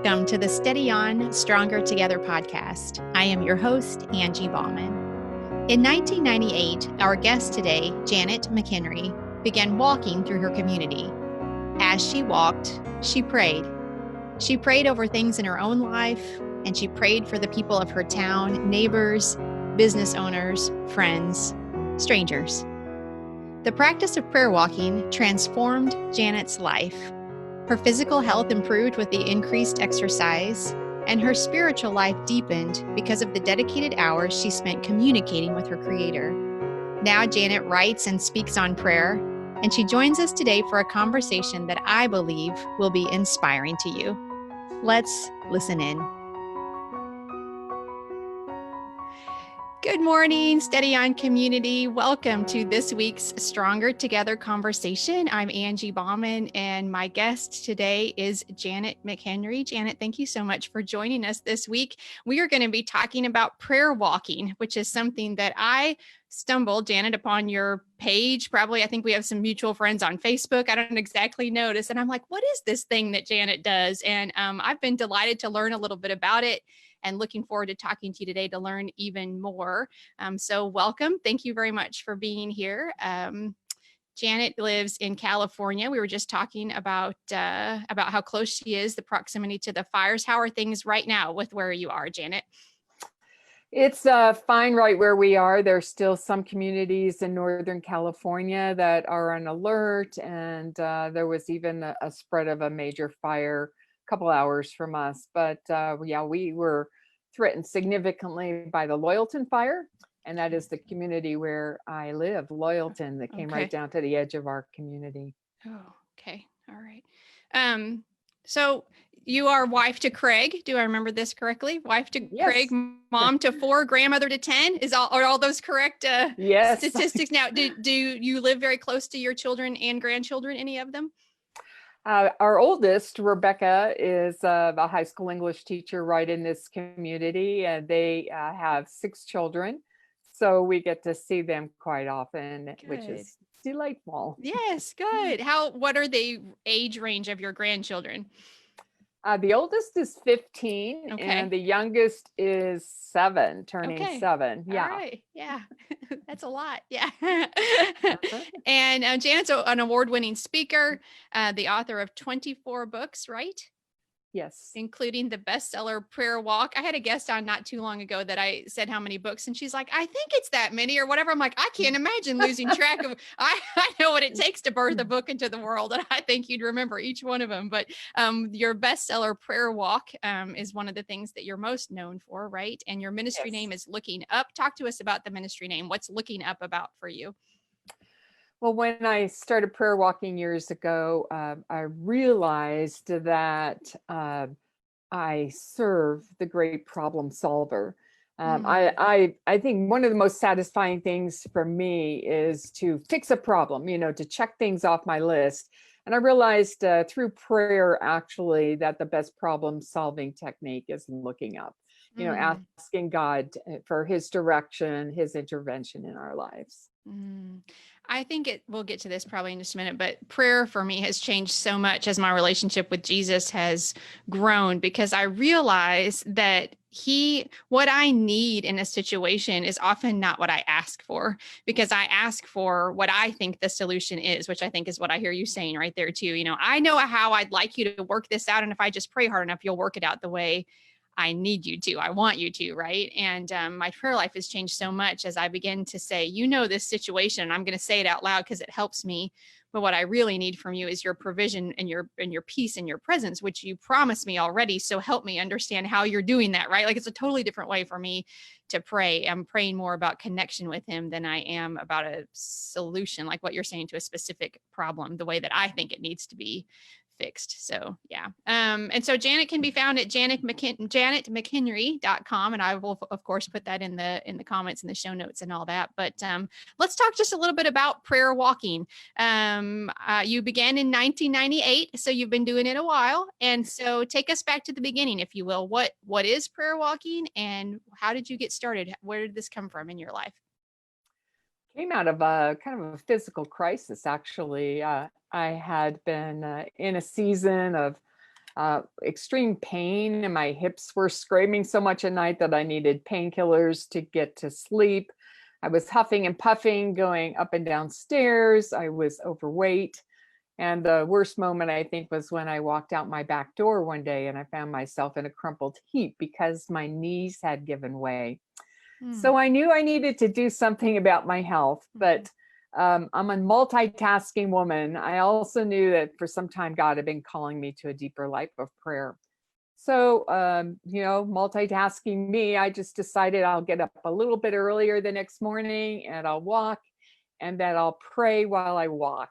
Welcome to the Steady On, Stronger Together podcast. I am your host, Angie Bauman. In 1998, our guest today, Janet McHenry, began walking through her community. As she walked, she prayed. She prayed over things in her own life, and she prayed for the people of her town, neighbors, business owners, friends, strangers. The practice of prayer walking transformed Janet's life. Her physical health improved with the increased exercise, and her spiritual life deepened because of the dedicated hours she spent communicating with her Creator. Now Janet writes and speaks on prayer, and she joins us today for a conversation that I believe will be inspiring to you. Let's listen in. Good morning, Steady On community. Welcome to this week's Stronger Together conversation. I'm Angie Bauman, and my guest today is Janet McHenry. Janet, thank you so much for joining us this week. We are going to be talking about prayer walking, which is something that I stumbled, Janet, upon your page. Probably, I think we have some mutual friends on Facebook. I don't exactly notice. And I'm like, what is this thing that Janet does? And I've been delighted to learn a little bit about it, and looking forward to talking to you today to learn even more. So welcome. Thank you very much for being here. Janet lives in California. We were just talking about how close she is, the proximity to the fires. How are things right now with where you are, Janet? It's fine right where we are. There's still some communities in Northern California that are on alert, and there was even a spread of a major fire couple hours from us, but we were threatened significantly by the Loyalton fire, and that is the community where I live, Loyalton, that came right down to the edge of our community. Oh, okay. All right. So you are wife to Craig. Do I remember this correctly? Wife to Craig, mom to 4, grandmother to 10. Are all those correct yes. statistics? Now, do you live very close to your children and grandchildren, any of them? Our oldest, Rebecca, is a high school English teacher right in this community, and they have 6 children. So we get to see them quite often, which is delightful. Yes, good. What are the age range of your grandchildren? The oldest is 15, and the youngest is 7, turning 7. Yeah. All right. Yeah. That's a lot. Yeah. And Janet's an award-winning speaker, the author of 24 books, right? Yes. Including the bestseller Prayer Walk. I had a guest on not too long ago that I said how many books, and she's like, I think it's that many or whatever. I'm like, I can't imagine losing track of, I know what it takes to birth a book into the world, and I think you'd remember each one of them. But your bestseller Prayer Walk is one of the things that you're most known for, right? And your ministry name is Looking Up. Talk to us about the ministry name. What's Looking Up about for you? Well, when I started prayer walking years ago, I realized that I serve the great problem solver. I think one of the most satisfying things for me is to fix a problem, to check things off my list. And I realized through prayer, actually, that the best problem solving technique is looking up, asking God for his direction, his intervention in our lives. I think we'll get to this probably in just a minute, but prayer for me has changed so much as my relationship with Jesus has grown, because I realize that what I need in a situation is often not what I ask for, because I ask for what I think the solution is, which I think is what I hear you saying right there too. I know how I'd like you to work this out, and if I just pray hard enough, you'll work it out the way I need you to, I want you to, right? And my prayer life has changed so much as I begin to say, this situation, and I'm going to say it out loud because it helps me. But what I really need from you is your provision and your peace and your presence, which you promised me already. So help me understand how you're doing that, right? Like, it's a totally different way for me to pray. I'm praying more about connection with him than I am about a solution, like what you're saying, to a specific problem, the way that I think it needs to be fixed. So yeah. And so Janet can be found at janetmchenry.com. And I will, of course, put that in the comments and the show notes and all that. But let's talk just a little bit about prayer walking. You began in 1998, so you've been doing it a while. And so take us back to the beginning, if you will. What is prayer walking, and how did you get started? Where did this come from in your life? Came out of a kind of a physical crisis, actually. I had been in a season of extreme pain, and my hips were screaming so much at night that I needed painkillers to get to sleep. I was huffing and puffing, going up and down stairs. I was overweight. And the worst moment, I think, was when I walked out my back door one day and I found myself in a crumpled heap because my knees had given way. Mm. So I knew I needed to do something about my health, but I'm a multitasking woman. I also knew that for some time God had been calling me to a deeper life of prayer. So, multitasking me, I just decided I'll get up a little bit earlier the next morning and I'll walk, and that I'll pray while I walked.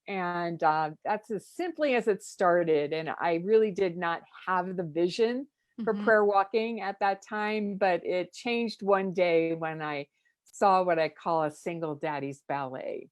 And that's as simply as it started. And I really did not have the vision for Mhm. prayer walking at that time, but it changed one day when I saw what I call a single daddy's ballet.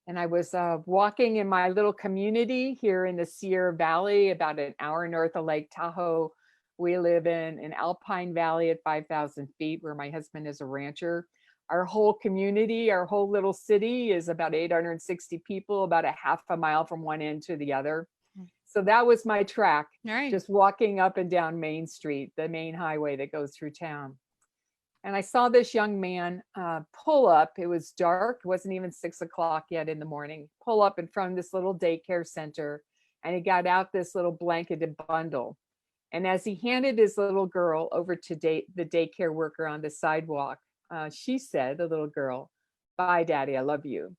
And I was walking in my little community here in the Sierra Valley, about an hour north of Lake Tahoe. We live in an alpine valley at 5,000 feet, where my husband is a rancher. Our whole community, our whole little city is about 860 people, about a half a mile from one end to the other. So that was my track, Right. just walking up and down Main Street, the main highway that goes through town. And I saw this young man pull up. It was dark. It wasn't even 6 o'clock yet in the morning. Pull up in front of this little daycare center. And he got out this little blanketed bundle. And as he handed his little girl over to the daycare worker on the sidewalk, she said, the little girl, "Bye, Daddy, I love you."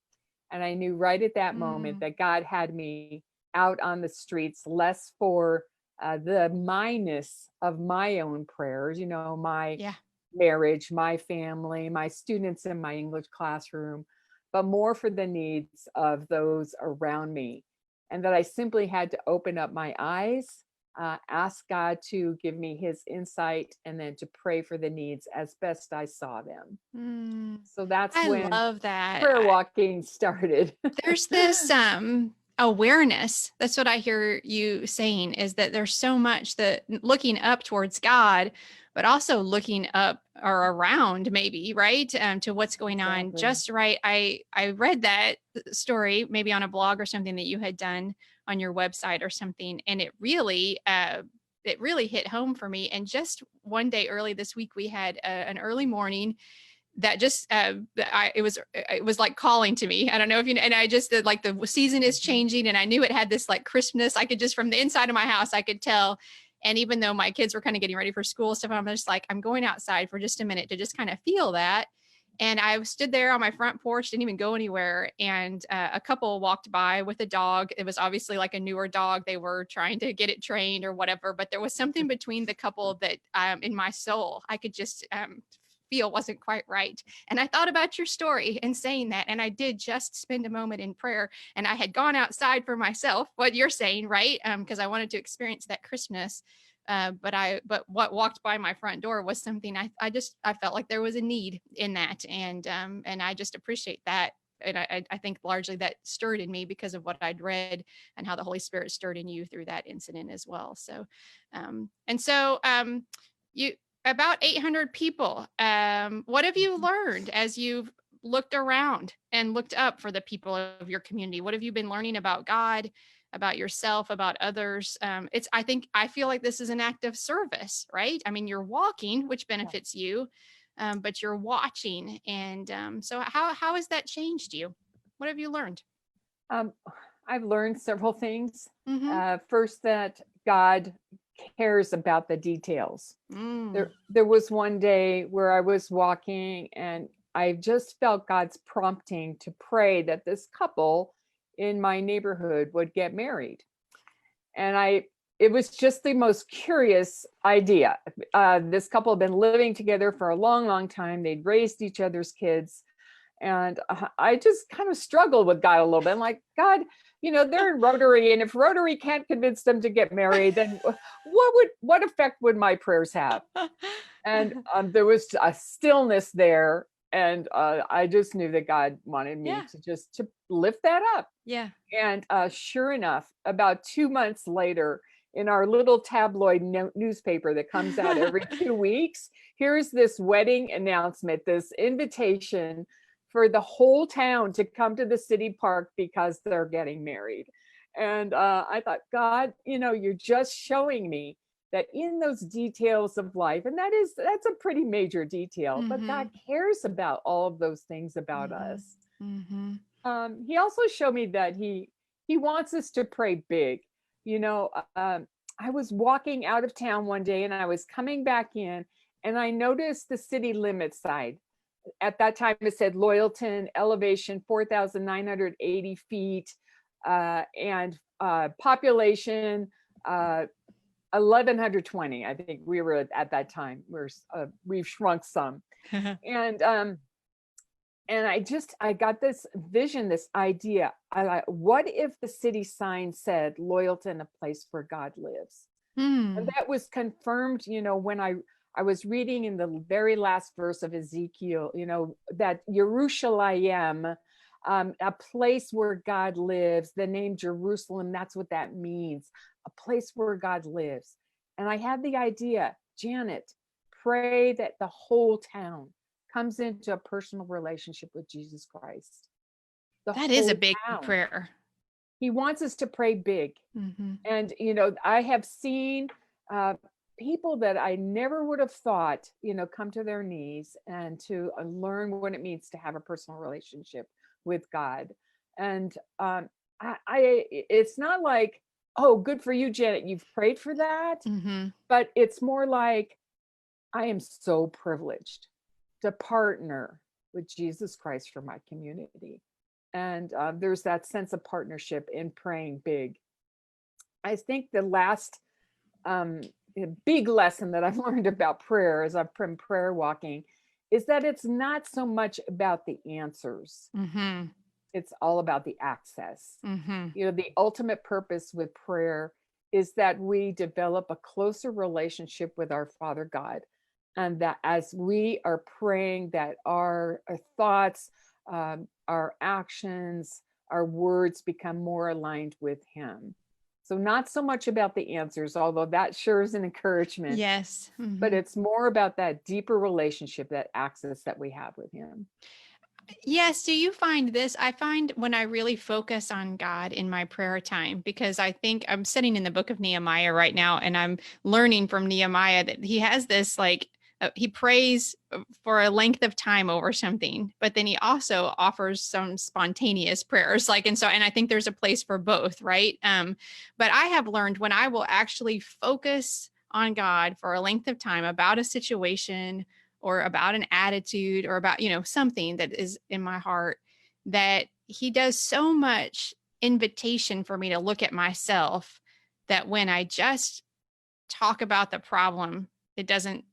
And I knew right at that moment Mm. that God had me out on the streets, less for the minus of my own prayers, my Yeah. marriage, my family, my students in my English classroom, but more for the needs of those around me. And that I simply had to open up my eyes, ask God to give me his insight, and then to pray for the needs as best I saw them. Mm. So that's I when love that. prayer walking started. There's this awareness. That's what I hear you saying, is that there's so much that looking up towards God, but also looking up or around, maybe, right, to what's going on Exactly. just right. I read that story maybe on a blog or something that you had done on your website or something, and it really hit home for me. And just one day early this week, we had an early morning that just it was like calling to me. I don't know if you know, and I just like the season is Mhm. changing, and I knew it had this like crispness. I could just, from the inside of my house, I could tell. And even though my kids were kind of getting ready for school stuff, I'm just like, I'm going outside for just a minute to just kind of feel that. And I stood there on my front porch, didn't even go anywhere. And a couple walked by with a dog. It was obviously like a newer dog. They were trying to get it trained or whatever. But there was something between the couple that in my soul, I could just feel wasn't quite right. And I thought about your story and saying that. And I did just spend a moment in prayer. And I had gone outside for myself, what you're saying, right? Because I wanted to experience that Christmas. But what walked by my front door was something I felt like there was a need in that. And I just appreciate that. And I think largely that stirred in me because of what I'd read and how the Holy Spirit stirred in you through that incident as well. So, you, about 800 people. What have you learned as you've looked around and looked up for the people of your community? What have you been learning about God, about yourself, about others? I feel like this is an act of service, right? I mean, you're walking, which Yeah. benefits you, but you're watching. And so how has that changed you? What have you learned? Um, I've learned several things. Mm-hmm. First, that God cares about the details. Mm. There was one day where I was walking and I just felt God's prompting to pray that this couple in my neighborhood would get married. And it was just the most curious idea. This couple had been living together for a long, long time. They'd raised each other's kids. And I just kind of struggled with God a little bit. I'm like, God, they're in Rotary, and if Rotary can't convince them to get married, then what effect would my prayers have? And there was a stillness there, and I just knew that God wanted me Yeah. to lift that up. Yeah. And sure enough, about 2 months later, in our little tabloid newspaper that comes out every 2 weeks, here's this wedding announcement, this invitation for the whole town to come to the city park because they're getting married. And I thought, God, you're just showing me that in those details of life, and that's a pretty major detail, but God Mhm. cares about all of those things about Mhm. us. Mhm. He also showed me that he wants us to pray big. You know, I was walking out of town one day and I was coming back in, and I noticed the city limit sign. At that time, it said Loyalton, elevation 4,980 feet, and population 1,120. I think we were at that time. We've shrunk some, and I got this vision, this idea. What if the city sign said Loyalton, a place where God lives? And Hmm. that was confirmed, when I was reading in the very last verse of Ezekiel, that Jerusalem, a place where God lives, the name Jerusalem, that's what that means, a place where God lives. And I had the idea, Janet, pray that the whole town comes into a personal relationship with Jesus Christ. The That is a whole big town. prayer. He wants us to pray big. Mhm. And, I have seen uh, people that I never would have thought, come to their knees and to learn what it means to have a personal relationship with God. And it's not like, oh, good for you, Janet, you've prayed for that. Mhm. But it's more like, I am so privileged to partner with Jesus Christ for my community. And there's that sense of partnership in praying big. I think the last um, big lesson that I've learned about prayer as I've been prayer walking is that it's not so much about the answers, Mhm. it's all about the access. Mhm. The ultimate purpose with prayer is that we develop a closer relationship with our Father God. And that as we are praying, that our thoughts, our actions, our words become more aligned with Him. So, not so much about the answers, although that sure is an encouragement, Yes. but Mhm. it's more about that deeper relationship, that access that we have with Him. Yes, do you find this? I find when I really focus on God in my prayer time, because I think I'm sitting in the book of Nehemiah right now, and I'm learning from Nehemiah that he has this he prays for a length of time over something, but then he also offers some spontaneous prayers. And I think there's a place for both, right? But I have learned when I will actually focus on God for a length of time about a situation or about an attitude or about, something that is in my heart, that he does so much invitation for me to look at myself, that when I just talk about the problem, it doesn't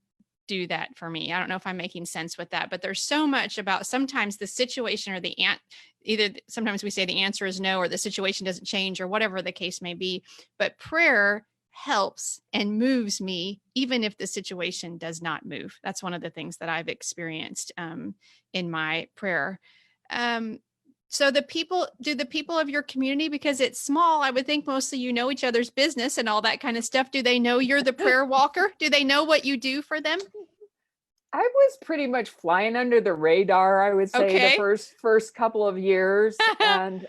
do that for me. I don't know if I'm making sense with that, but there's so much about sometimes the situation or either sometimes we say the answer is no, or the situation doesn't change, or whatever the case may be. But prayer helps and moves me, even if the situation does not move. That's one of the things that I've experienced in my prayer. Um, so do the people of your community, because it's small, I would think mostly you know each other's business and all that kind of stuff. Do they know you're the prayer walker? Do they know what you do for them? I was pretty much flying under the radar, I would say, the Okay. first couple of years, and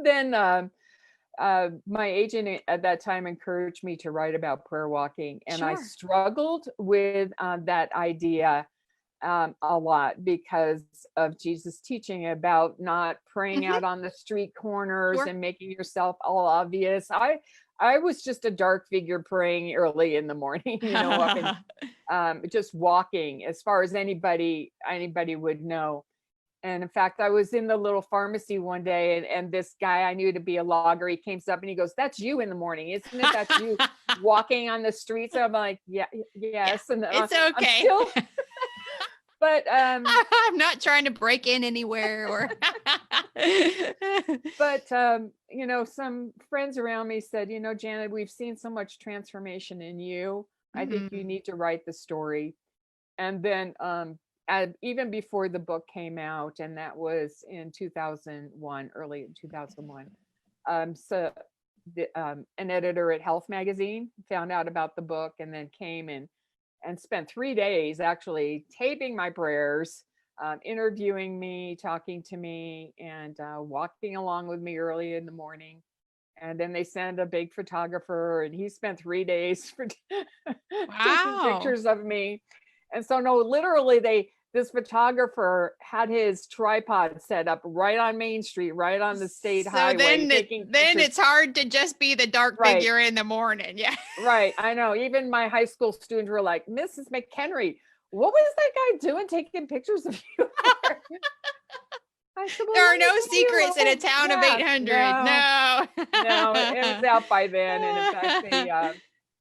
then my agent at that time encouraged me to write about prayer walking, and I Sure. struggled with that idea a lot because of Jesus' teaching about not praying Mhm. out on the street corners Sure. and making yourself all obvious. I was just a dark figure praying early in the morning, up in just walking as far as anybody would know. And in fact, I was in the little pharmacy one day, and this guy I knew to be a logger, he came up and he goes, "That's you in the morning, isn't it? That's you walking on the streets." And I'm like, "Yeah, Yeah, yes." And it's I'm okay. still, but I'm not trying to break in anywhere or some friends around me said, "Janet, we've seen so much transformation in you. I think you Mm, need to write the story." And then even before the book came out, and that was in 2001, early in 2001, so an editor at Health Magazine found out about the book and then came and spent 3 days actually taping my prayers, interviewing me, talking to me, and walking along with me early in the morning. And then they sent a big photographer, and he spent 3 days for taking Wow. pictures of me. And so, no, literally, this photographer had his tripod set up right on Main Street, right on the state So highway, then taking then pictures. it's hard to just be the dark Right, figure in the morning. Yeah. right. I know. Even my high school students were like, "Mrs. McHenry, what was that guy doing taking pictures of you for?" I said, "Well, There let are me no tell you secrets in a alone." town of Yeah, 800. no, No. no, it was out by then. And in fact,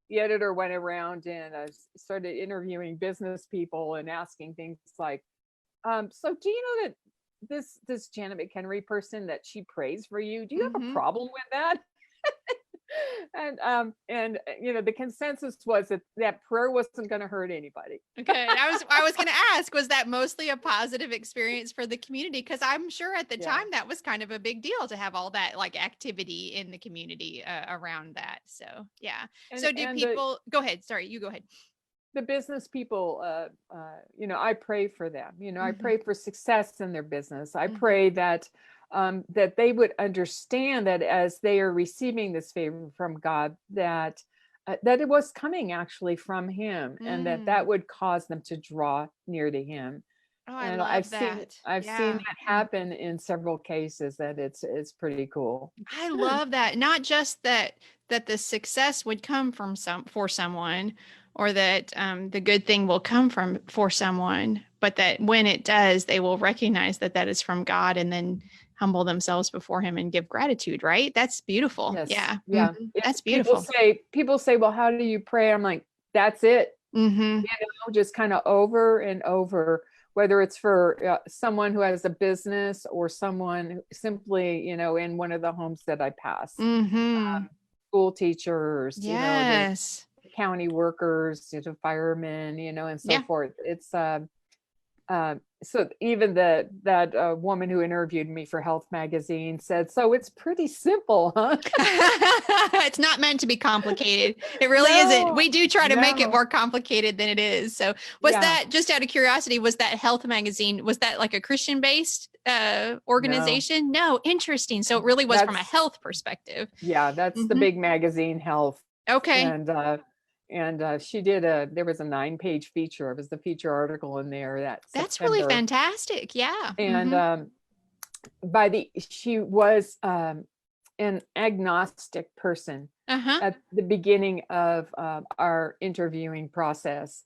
the editor went around and started interviewing business people and asking things like, "So do you know that this Janet McHenry person, that she prays for you? Do you have a Mhm. problem with that?" And the consensus was that prayer wasn't going to hurt anybody. Okay. I was going to ask, was that mostly a positive experience for the community? Because I'm sure at the Yeah. time that was kind of a big deal to have all that like activity in the community around that. So yeah. And So do and people go ahead? Sorry, you go ahead. the business people, I pray for them. I Hmm. pray for success in their business. I Hmm. pray that they would understand that as they are receiving this favor from God, that it was coming actually from Him, and that Mm. would cause them to draw near to Him. Oh, I And love that. I've seen Yeah. that happen in several cases. That it's pretty cool. I love that. Not just that the success would come from for someone, or that the good thing will come from for someone, but that when it does, they will recognize that that is from God and then humble themselves before Him and give gratitude. Right? That's beautiful. Yes, Yeah. yeah. That's People beautiful. say, "Well, how do you pray?" I'm like, "That's it." Hmm. Just kind of over and over, whether it's for someone who has a business or someone simply, in one of the homes that I pass, Hmm. school teachers, the Yes. county workers, firemen, and so Yeah. forth. So even that woman who interviewed me for Health Magazine said, "So it's pretty simple, huh?" It's not meant to be complicated. It really isn't. No, We do try to make it no, more complicated than it is. So, was yeah, that, just out of curiosity, was that Health Magazine, was that like a Christian based no. organization? No, interesting. So, it really was from a That's health perspective. Yeah, that's the Hmm. big magazine, Health. Okay. And she did there was a 9-page feature. It was the feature article in there that That's really September. fantastic. Yeah. And Hmm. she was an agnostic person Uh huh. at the beginning of our interviewing process.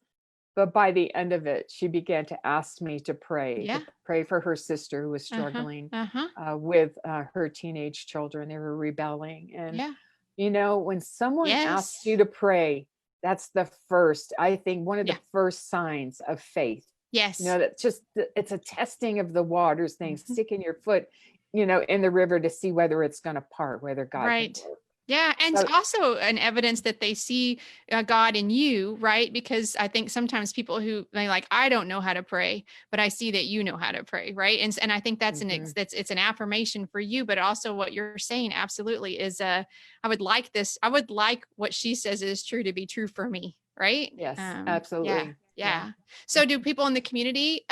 But by the end of it, she began to ask me Yeah. to pray for her sister who was Uh huh. struggling Uh huh. with her teenage children. They were rebelling. And, Yeah. when someone asks you Yes. to pray, that's I think, one of the Yeah. first signs of faith. Yes. That's just, it's a testing of the waters thing, Mhm. sticking your foot, in the river to see whether it's going to part, whether God can Right. work. Yeah. And it's So, also an evidence that they see God in you, right? Because I think sometimes people who they like, I don't know how to pray, but I see that you know how to pray, right? And I think that's mhm, that's it's an affirmation for you, but also what you're saying absolutely is I would like this. I would like what she says is true to be true for me, right? yes, Yeah. absolutely. Yeah. Yeah. So do people in the community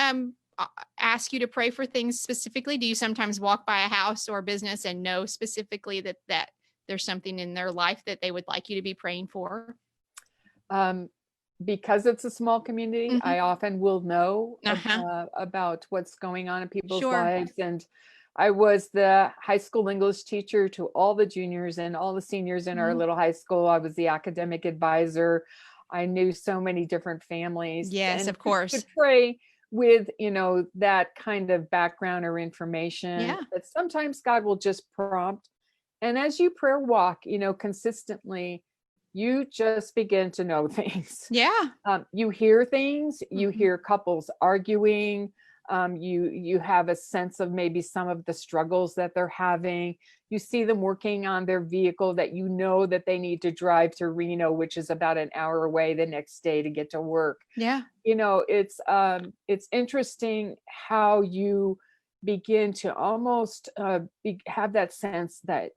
ask you to pray for things specifically? Do you sometimes walk by a house or business and know specifically that there's something in their life that they would like you to be praying for? Um, because it's a small community, Hmm. I often will know Uh-huh. about what's going on in people's Sure. lives. And I was the high school English teacher to all the juniors and all the seniors in our Mhm. little high school. I was the academic advisor. I knew so many different families Yes, and of course. could pray with, that kind of background or information. Yeah. But sometimes God will just prompt. And as you prayer walk, consistently, you just begin to know things. Yeah. You hear things, you Mhm. hear couples arguing, you have a sense of maybe some of the struggles that they're having. You see them working on their vehicle that that they need to drive to Reno, which is about an hour away the next day to get to work. Yeah. It's interesting how you begin to almost have that sense that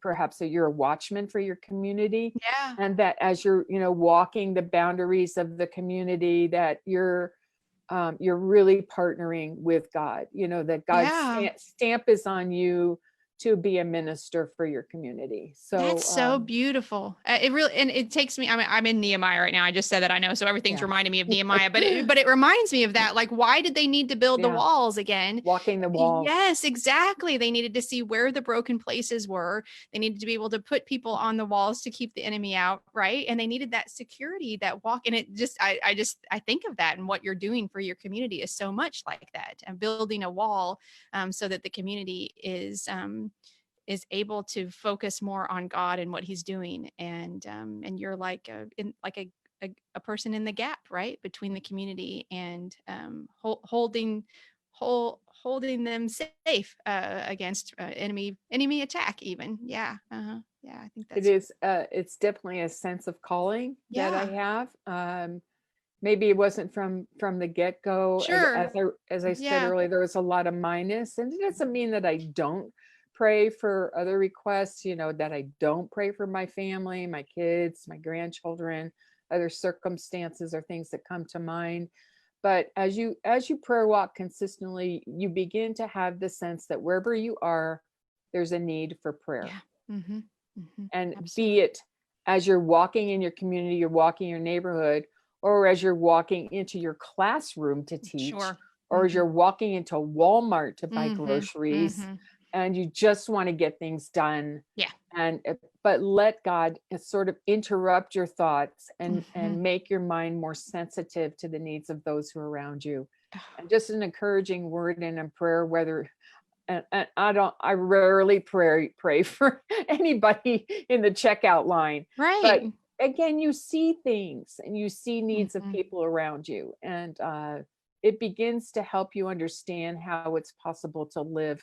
perhaps that you're a watchman for your community, Yeah. and that as you're walking the boundaries of the community, that you're really partnering with God, that God's Yeah. stamp is on you to be a minister for your community. So That's so beautiful. It really, and it takes me, I mean, I'm in Nehemiah right now. I just said that, I know. So everything's yeah. reminding me of Nehemiah, but it reminds me of that. Like, why did they need to build the Yeah. walls again? Walking the walls. Yes, exactly. They needed to see where the broken places were. They needed to be able to put people on the walls to keep the enemy out. Right. And they needed that security, that walk. And it just, I think of that, and what you're doing for your community is so much like that, and building a wall so that the community is able to focus more on God and what he's doing. And you're like a person in the gap, right, between the community and holding them safe against enemy attack even. Yeah. Yeah, I think It that's is, it's definitely a sense of calling that I yeah. have. Maybe it wasn't from the get-go. Sure. As I said Yeah. earlier, there was a lot of minus, and it doesn't mean that I don't pray for other requests, that I don't pray for my family, my kids, my grandchildren, other circumstances or things that come to mind. But as you prayer walk consistently, you begin to have the sense that wherever you are, there's a need for prayer. Yeah. Mm-hmm. Mm-hmm. And be Absolutely. it as you're walking in your community, you're walking your neighborhood, or as you're walking into your classroom to teach, Sure. or as Mm-hmm. you're walking into Walmart to buy Mm-hmm. groceries, Mm-hmm. and you just want to get things done. Yeah. But let God sort of interrupt your thoughts Mm-hmm. and make your mind more sensitive to the needs of those who are around you. And just an encouraging word and a prayer, whether and I rarely pray for anybody in the checkout line, but Right. again, you see things and you see needs of Mm-hmm. people around you, and it begins to help you understand how it's possible to live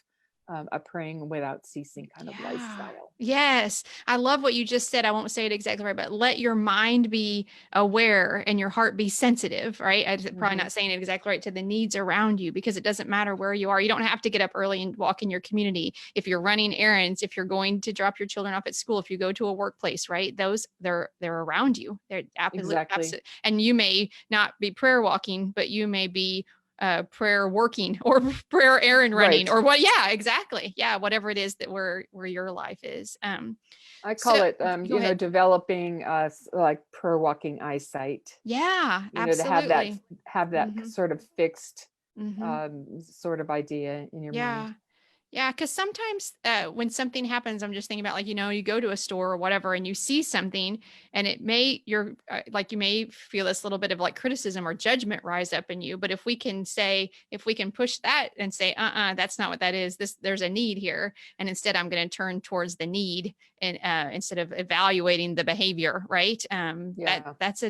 a praying without ceasing kind of Yeah. lifestyle. Yes. I love what you just said. I won't say it exactly right, but let your mind be aware and your heart be sensitive, right? I'm probably Hmm. not saying it exactly right, to the needs around you, because it doesn't matter where you are. You don't have to get up early and walk in your community. If you're running errands, if you're going to drop your children off at school, if you go to a workplace, right? Those they're around you. They're absolutely, Exactly. absolutely. And you may not be prayer walking, but you may be prayer working or prayer errand running Right. or what. Yeah, exactly. Yeah, whatever it is that where your life is. I So call it, go ahead. developing like prayer walking eyesight. Yeah, To have that absolutely. Hmm. sort of fixed Hmm. sort of idea in your mind. Yeah. Yeah, because sometimes when something happens, I'm just thinking about, like, you go to a store or whatever, and you see something, and it may, you're like, you may feel this little bit of like criticism or judgment rise up in you. But if we can push that and say, that's not what that is. There's a need here. And instead, I'm going to turn towards the need, and instead of evaluating the behavior, right? Yeah, That's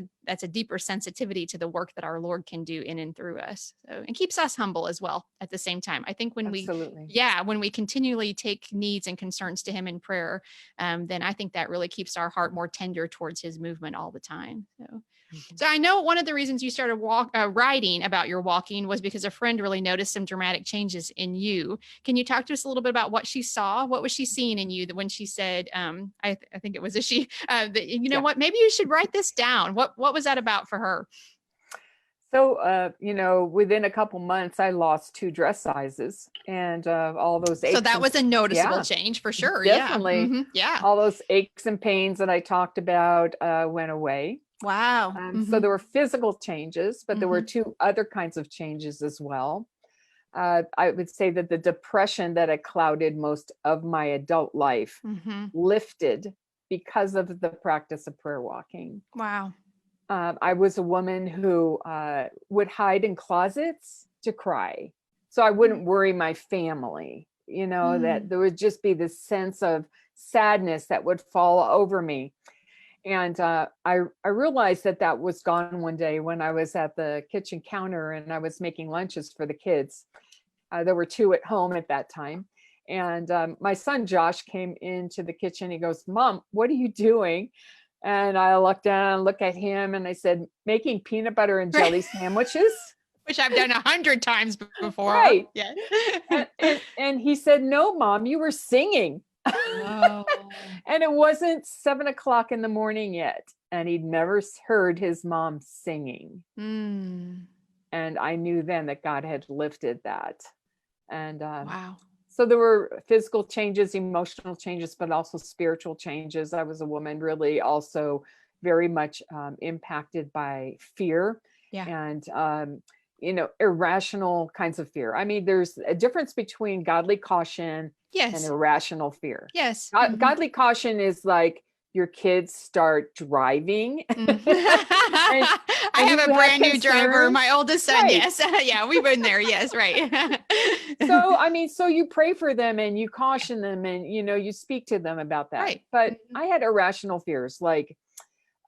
a deeper sensitivity to the work that our Lord can do in and through us. So, and keeps us humble as well at the same time. I think absolutely. when we continually take needs and concerns to him in prayer, then I think that really keeps our heart more tender towards his movement all the time. Mhm. So I know one of the reasons you started writing about your walking was because a friend really noticed some dramatic changes in you. Can you talk to us a little bit about what she saw? What was she seeing in you that when she said, I think it was a she, that, Yeah. what, maybe you should write this down. What was that about for her? So, within a couple months, I lost 2 dress sizes, and all those So aches that and was a noticeable yeah, change for sure. Yeah. definitely, Yeah. all those aches and pains that I talked about went away. Wow. So there were physical changes, but there were Hmm. 2 other kinds of changes as well. I would say that the depression that had clouded most of my adult life Hmm. lifted because of the practice of prayer walking. Wow. I was a woman who would hide in closets to cry. So I wouldn't worry my family, that Mm. there would just be this sense of sadness that would fall over me. And I realized that was gone one day when I was at the kitchen counter and I was making lunches for the kids. There were 2 at home at that time. And my son Josh came into the kitchen. He goes, "Mom, what are you doing?" And I looked down, look at him, and I said, "Making peanut butter and jelly sandwiches." Which I've done 100 times before. Right. Yeah. And he said, "No, Mom, you were singing." Oh. And it wasn't 7 o'clock in the morning yet. And he'd never heard his mom singing. Mm. And I knew then that God had lifted that. And Wow. So there were physical changes, emotional changes, but also spiritual changes. I was a woman really also very much impacted by fear Yeah. and, irrational kinds of fear. I mean, there's a difference between godly caution and Yes. irrational fear. Yes. Godly caution is like your kids start driving Mhm. and, I and have a you have brand new driver, concerns. my oldest son. Right. Yes. Yeah, we've been there. Yes, right. So, I mean, so you pray for them and you caution them and, you speak to them about that. Right. But Mhm. I had irrational fears like,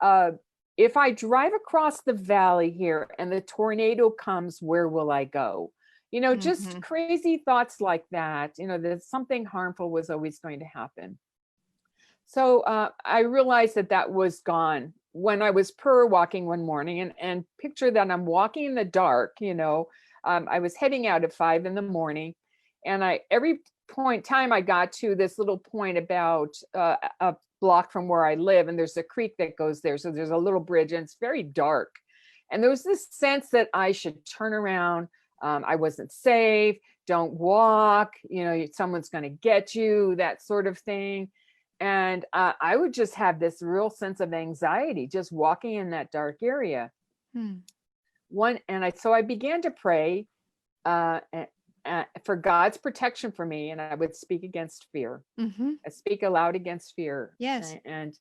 uh, if I drive across the valley here and the tornado comes, where will I go? Just Mhm. crazy thoughts like that, that something harmful was always going to happen. So I realized that that was gone when I was prayer walking one morning, and picture that I'm walking in the dark. I was heading out at 5 in the morning, and every point time I got to this little point about a block from where I live, and there's a creek that goes there. So there's a little bridge, and it's very dark. And there was this sense that I should turn around. I wasn't safe. Don't walk. Someone's going to get you. That sort of thing. And I would just have this real sense of anxiety just walking in that dark area. Hmm. So I began to pray for God's protection for me, and I would speak against fear. Mhm. I speak aloud against fear. Yes. And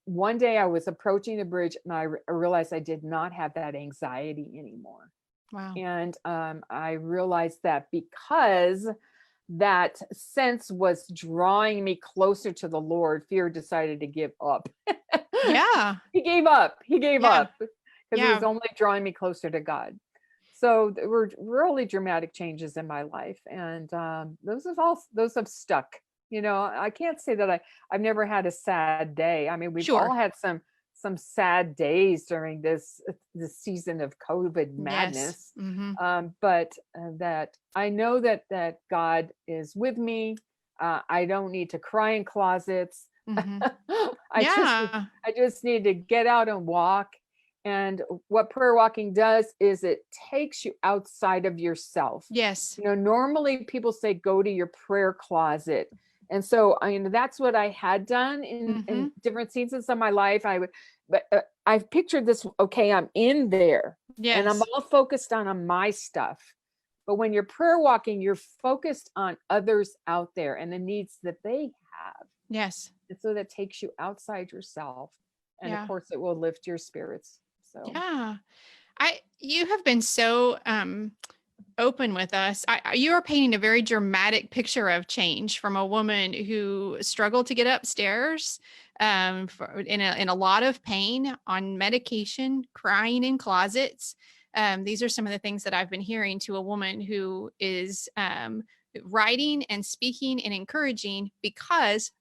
one day I was approaching the bridge, and I realized I did not have that anxiety anymore. Wow. And I realized that because that sense was drawing me closer to the Lord, fear decided to give up. Yeah. He gave up. He gave Yeah. up because it was Yeah. only drawing me closer to God. So there were really dramatic changes in my life, and those have stuck. I can't say that I've never had a sad day. I mean, we've all Sure. had some sad days during this season of COVID Yes. madness. Mhm. But that I know that God is with me. I don't need to cry in closets. Mhm. I just Yeah. I just need to get out and walk. And what prayer walking does is it takes you outside of yourself. Yes. Normally people say go to your prayer closet. And so that's what I had done in Mhm. different seasons of my life. But I've pictured this, okay, I'm in there and I'm Yes. all focused on my stuff. But when you're prayer walking, you're focused on others out there and the needs that they have. Yes. And so that takes you outside yourself. And of Yeah. course, it will lift your spirits. So, Yeah. You have been so open with us. You are painting a very dramatic picture of change from a woman who struggled to get upstairs, in a lot of pain, on medication, crying in closets. These are some of the things that I've been hearing, to a woman who is writing and speaking and encouraging because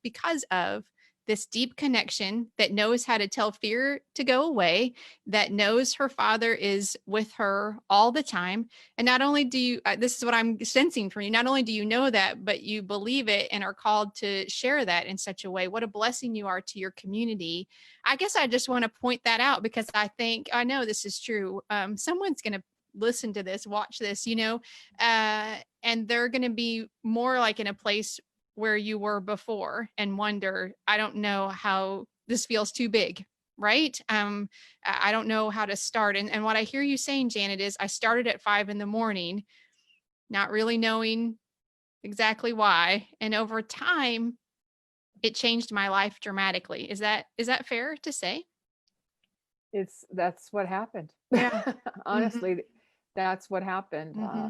of this deep connection, that knows how to tell fear to go away, that knows her father is with her all the time. And not only do you, this is what I'm sensing from you, not only do you know that, but you believe it and are called to share that in such a way. What a blessing you are to your community. I guess I just want to point that out, because I know this is true. Someone's going to listen to this, watch this, and they're going to be more like in a place where you were before and wonder, I don't know how this feels too big. Right. I don't know how to start. And what I hear you saying, Janet, is I started at 5 in the morning, not really knowing exactly why. And over time, it changed my life dramatically. Is that fair to say? that's what happened. Yeah. Mm-hmm. Honestly, that's what happened. Mm-hmm.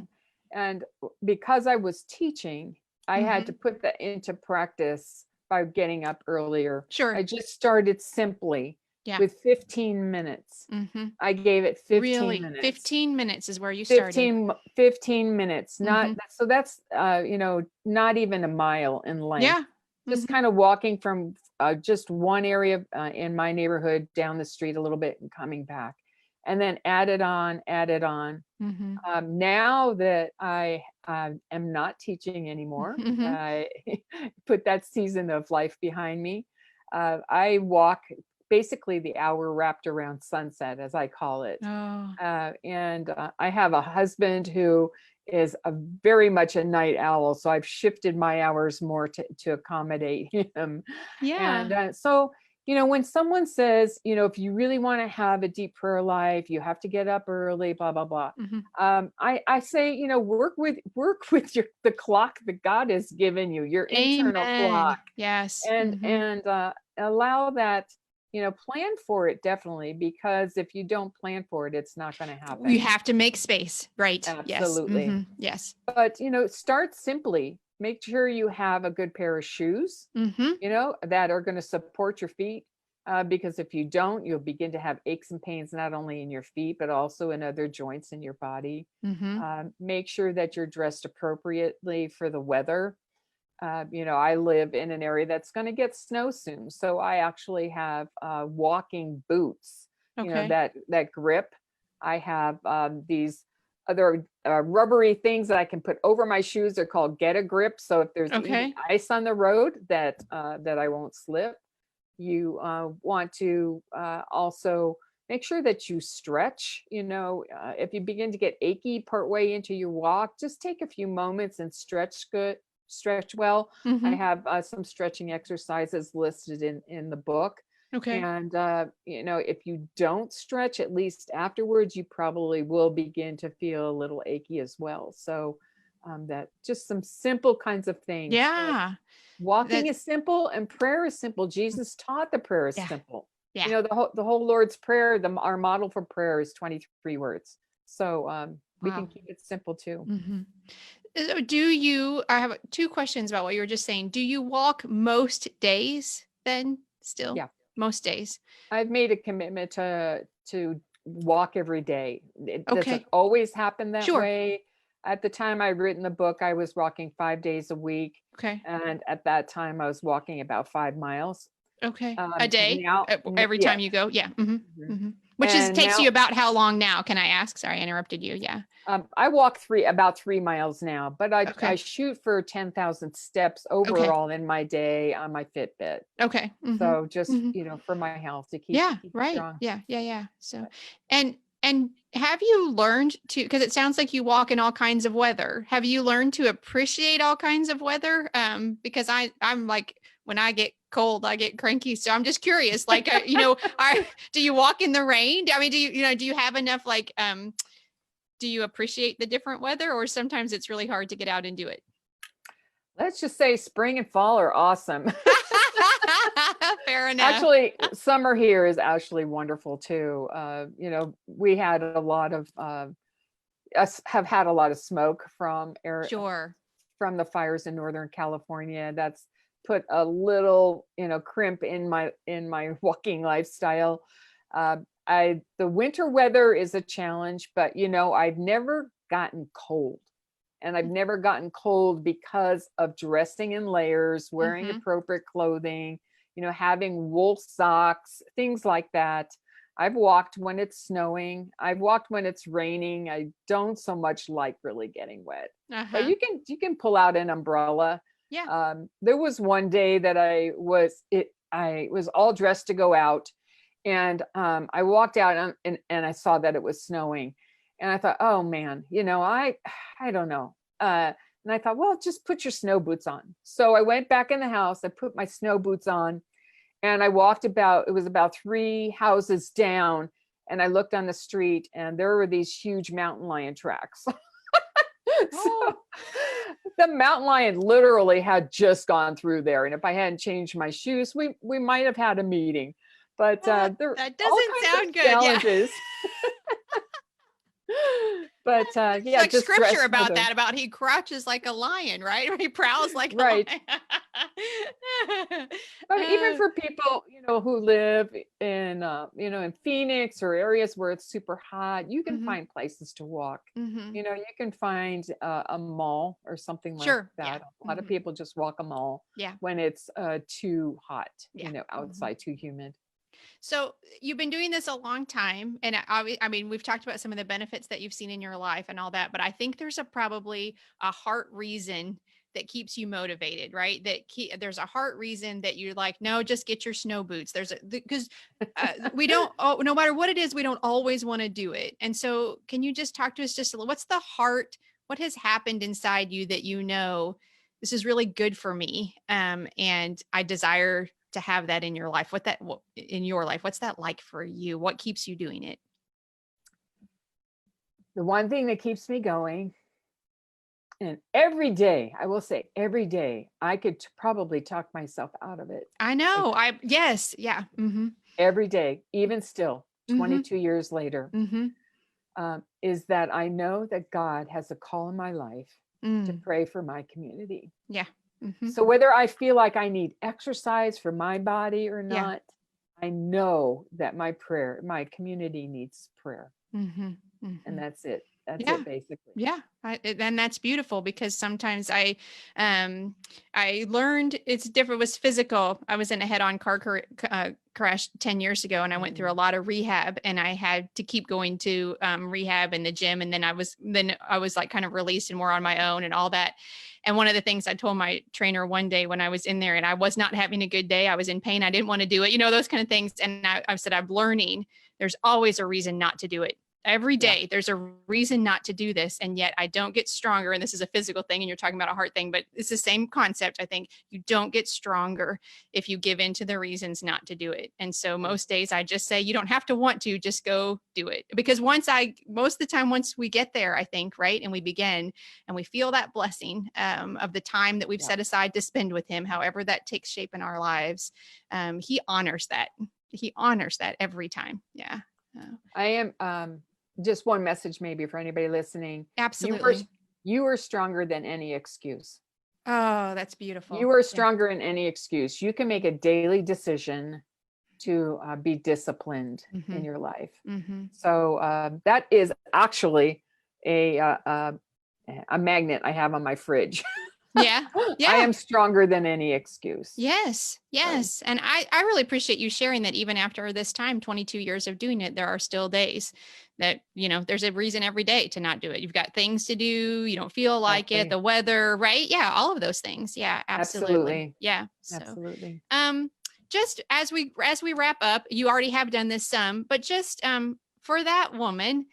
And because I was teaching, I had to Mm-hmm. put that into practice by getting up earlier. I Sure. just started simply Yeah. with 15 minutes. Mm-hmm. I gave it 15 Really? minutes. 15 minutes is where you started. 15 minutes, not Mm-hmm. so that's not even a mile in length. Yeah. Just Mm-hmm. kind of walking from just one area in my neighborhood down the street a little bit and coming back, and then added on. Mm-hmm. Now that I am not teaching anymore, Mm-hmm. I put that season of life behind me. I walk basically the hour wrapped around sunset, as I call it. Oh. And I have a husband who is a very much a night owl. So I've shifted my hours more to accommodate him. And Yeah. so, when someone says, if you really want to have a deep prayer life, you have to get up early, blah, blah, blah. Hmm. I say, work with the clock that God has given you, your internal Amen. clock, Yes. and Hmm. allow that, plan for it, definitely, because if you don't plan for it, it's not going to You happen. have to make space. Right. Yes. Absolutely. Hmm. Yes. But, start simply. Make sure you have a good pair of shoes, Hmm. that are going to support your feet. Because if you don't, you'll begin to have aches and pains, not only in your feet, but also in other joints in your body. Hmm. Make sure that you're dressed appropriately for the weather. I live in an area that's going to get snow soon. So I actually have walking boots, Okay. that grip. I have these other rubbery things that I can put over my shoes. They're called Get a Grip. So if there's even Okay. ice on the road, that I won't slip. You want to also make sure that you stretch. If you begin to get achy partway into your walk, just take a few moments and stretch well. I Hmm. have some stretching exercises listed in the book. Okay. And if you don't stretch, at least afterwards, you probably will begin to feel a little achy as well. So that just some simple kinds of things. But Yeah. walking That. is simple and prayer is simple. Jesus taught the prayer is Yeah. simple. Yeah. The whole Lord's Prayer, our model for prayer is 23 words. So we can Wow. keep it simple too. Hmm. I have two questions about what you were just saying. Do you walk most days then still? Yeah. Most days. I've made a commitment to walk every day. It doesn't Okay. always happen that Sure. way. At the time I'd written the book, I was walking 5 days a week. Okay. And at that time I was walking about 5 miles. Okay. A day Now, every time yes. you go. Yeah. Hmm. Mhm. Hmm. Which And takes you now about how long now? Can I ask? Sorry, I interrupted you. Yeah. I walk about 3 miles now, but I Okay. shoot for 10,000 steps Okay. overall in my day on my Fitbit. Okay. Hmm. So just, Hmm. for my health to keep Yeah. keep Right. strong. Yeah. Yeah. Yeah. So, and have you learned to, because it sounds like you walk in all kinds of weather. Have you learned to appreciate all kinds of weather? Because I'm like, when I get cold, I get cranky. So I'm just curious, like, do you walk in the rain? I mean, do you have enough, like, do you appreciate the different weather, or sometimes it's really hard to get out and do it? Let's just say spring and fall are awesome. Fair enough. Actually, summer here is actually wonderful too. We had a lot of us have had a lot of smoke Sure. from the fires in Northern California. That's put a little, crimp in my walking lifestyle. The winter weather is a challenge, but I've never gotten cold. And I've never gotten cold because of dressing in layers, wearing Hmm. appropriate clothing, having wool socks, things like that. I've walked when it's snowing. I've walked when it's raining. I don't so much like really getting wet. But Uh-huh. you can pull out an umbrella. Yeah. There was one day that I was all dressed to go out, and I walked out and I saw that it was snowing, and I thought, oh man, I don't know. And I thought, well, just put your snow boots on. So I went back in the house. I put my snow boots on, and I walked it was about 3 houses down, and I looked on the street, and there were these huge mountain lion tracks. So Oh, the mountain lion literally had just gone through there. And if I hadn't changed my shoes, we might have had a meeting. But there are that all doesn't kinds of sound good. Yeah. challenges. But There's yeah, like just scripture dress for about the that, about he crouches like a lion, right? Or he prowls like a right. lion. But even Uh, for people, who live in Phoenix or areas where it's super hot, you can mhm, find places to walk. mhm. You can find a mall or something like Sure. Yeah. that. A lot of Mhm. people just walk a mall Yeah. when it's too hot, Yeah. Mhm. outside, too humid. So you've been doing this a long time, and I mean, we've talked about some of the benefits that you've seen in your life and all that, but I think there's probably a heart reason that keeps you motivated, right? There's a heart reason that you're like, no, just get your snow boots. Because we don't, oh, no matter what it is, we don't always want to do it. And so, can you just talk to us just a little? What's the heart what has happened inside you that this is really good for me, and I desire to have that in your life? In your life, what's that like for you? What keeps you doing it? The one thing that keeps me going, and every day, I will say every day, I could probably talk myself out of it. I know. Yes. Yeah. Mm-hmm. Every day, even still, Mm-hmm. 22 years later, Mm-hmm. is that I know that God has a call in my life to Mm. pray for my community. Yeah. Mm-hmm. So whether I feel like I need exercise for my body or Yeah. not, I know that my community needs prayer. Mm-hmm. And Mm-hmm. that's it. That's Yeah. it, basically. Yeah. And that's beautiful, because sometimes I learned it's different. It was physical. I was in a head-on car crash 10 years ago, and I went through a lot of rehab, and I had to keep going to rehab and the gym. And then I was like kind of released and more on my own and all that. And one of the things I told my trainer one day when I was in there and I was not having a good day, I was in pain, I didn't want to do it, those kind of things. And I said, I'm learning there's always a reason not to do it. Every Yeah. day there's a reason not to do this, and yet I don't get stronger. And this is a physical thing, and you're talking about a heart thing, but it's the same concept. I think you don't get stronger if you give in to the reasons not to do it. And so most days I just say, you don't have to want to, just go do it. Because most of the time, once we get there, I think, right, and we begin and we feel that blessing of the time that we've set aside to spend with him, however that takes shape in our lives, he honors that. He honors that every time. Yeah. I am just one message maybe for anybody listening. Absolutely. You are stronger than any excuse. Oh, that's beautiful. You are Yeah. stronger than any excuse. You can make a daily decision to be disciplined in your life. Mm-hmm. So that is actually a magnet I have on my fridge. Yeah. Yeah. I am stronger than any excuse. Yes. Yes. And I really appreciate you sharing that. Even after this time, 22 years of doing it, there are still days that, there's a reason every day to not do it. You've got things to do. You don't feel like it, the weather, right? Yeah. All of those things. Yeah, absolutely. Yeah. So, Absolutely. just as we wrap up, you already have done this some, but just, for that woman,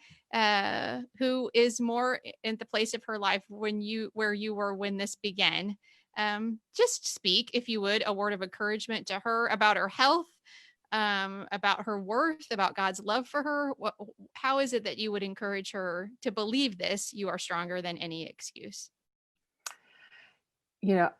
who is more in the place of her life where you were when this began, just speak, if you would, a word of encouragement to her about her health, about her worth, about God's love for her. How is it that you would encourage her to believe this? You are stronger than any excuse.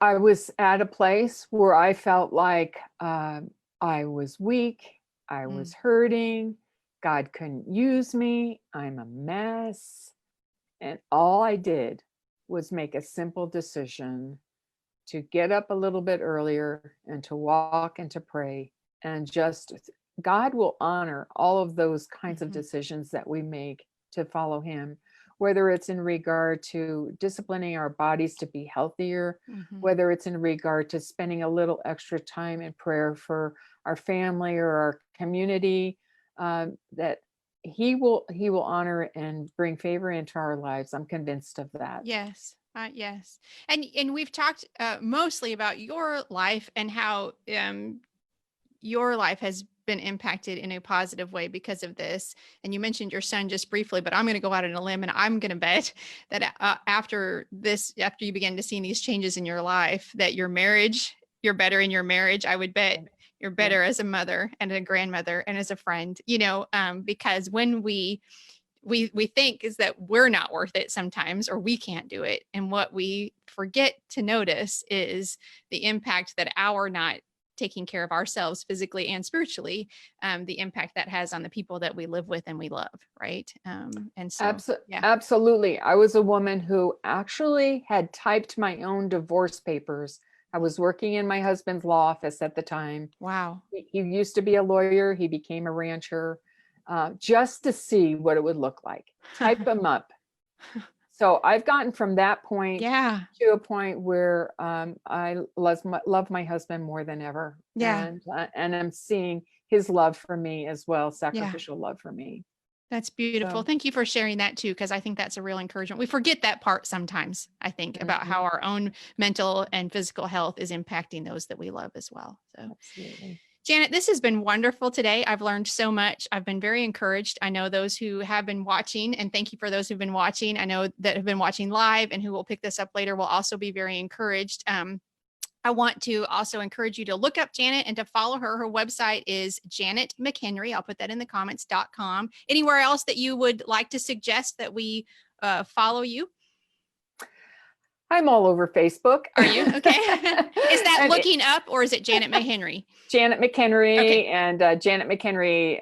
I was at a place where I felt like I was weak, I was hurting, God couldn't use me, I'm a mess. And all I did was make a simple decision to get up a little bit earlier and to walk and to pray. And just God will honor all of those kinds of decisions that we make to follow him, whether it's in regard to disciplining our bodies to be healthier, whether it's in regard to spending a little extra time in prayer for our family or our community, that he will honor and bring favor into our lives. I'm convinced of that. Yes. Yes. And we've talked mostly about your life and how your life has been impacted in a positive way because of this. And you mentioned your son just briefly, but I'm going to go out on a limb and I'm going to bet that after you begin to see these changes in your life, that you're better in your marriage. I would bet you're better as a mother and a grandmother and as a friend, because when we think is that we're not worth it sometimes, or we can't do it. And what we forget to notice is the impact that our not taking care of ourselves physically and spiritually, the impact that has on the people that we live with and we love. Right. And so, Absolutely. I was a woman who actually had typed my own divorce papers. I was working in my husband's law office at the time. Wow. He used to be a lawyer. He became a rancher, just to see what it would look like. Type them up. So I've gotten from that point to a point where I love my husband more than ever. Yeah. And I'm seeing his love for me as well, sacrificial love for me. That's beautiful. So, thank you for sharing that too, because I think that's a real encouragement. We forget that part sometimes, I think, about how our own mental and physical health is impacting those that we love as well. So absolutely. Janet, this has been wonderful today. I've learned so much. I've been very encouraged. I know those who have been watching, and thank you for those who've been watching. I know that have been watching live and who will pick this up later will also be very encouraged. I want to also encourage you to look up Janet and to follow her. Her website is Janet McHenry. I'll put that in the comments.com. Anywhere else that you would like to suggest that we follow you? I'm all over Facebook. Are you? Okay. Is that looking up or is it Janet McHenry? Janet McHenry, Okay. and Janet McHenry,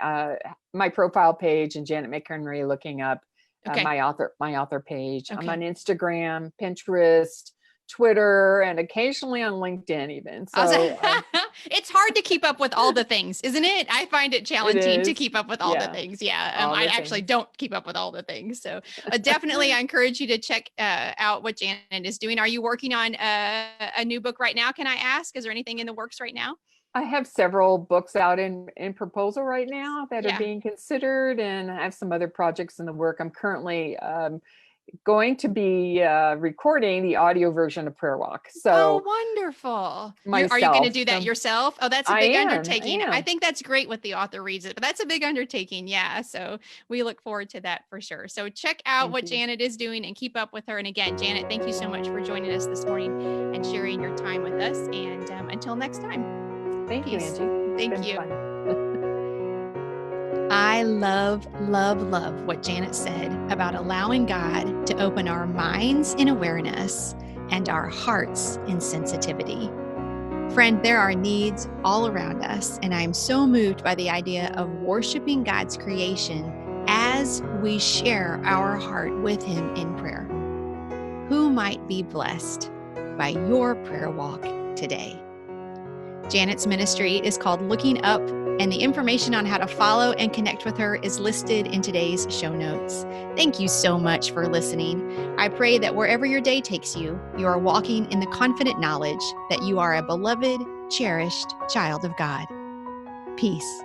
my profile page, and Janet McHenry looking up Okay. my author page. Okay. I'm on Instagram, Pinterest, Twitter, and occasionally on LinkedIn even. So it's hard to keep up with all the things, isn't it? I find it challenging to keep up with all the things. Yeah. I actually don't keep up with all the things. So definitely I encourage you to check out what Janet is doing. Are you working on a new book right now? Can I ask, is there anything in the works right now? I have several books out in proposal right now that are being considered, and I have some other projects in the work. I'm currently going to be recording the audio version of Prayer Walk. So wonderful. Are you going to do that yourself? Oh, that's a big undertaking. I think that's great when the author reads it, but that's a big undertaking. Yeah. So we look forward to that for sure. So check out what Janet is doing and keep up with her. And again, Janet, thank you so much for joining us this morning and sharing your time with us. And until next time. Thank you, Angie. Thank you. I love, love, love what Janet said about allowing God to open our minds in awareness and our hearts in sensitivity. Friend, there are needs all around us, and I'm so moved by the idea of worshiping God's creation as we share our heart with Him in prayer. Who might be blessed by your prayer walk today? Janet's ministry is called Looking Up, and the information on how to follow and connect with her is listed in today's show notes. Thank you so much for listening. I pray that wherever your day takes you, you are walking in the confident knowledge that you are a beloved, cherished child of God. Peace.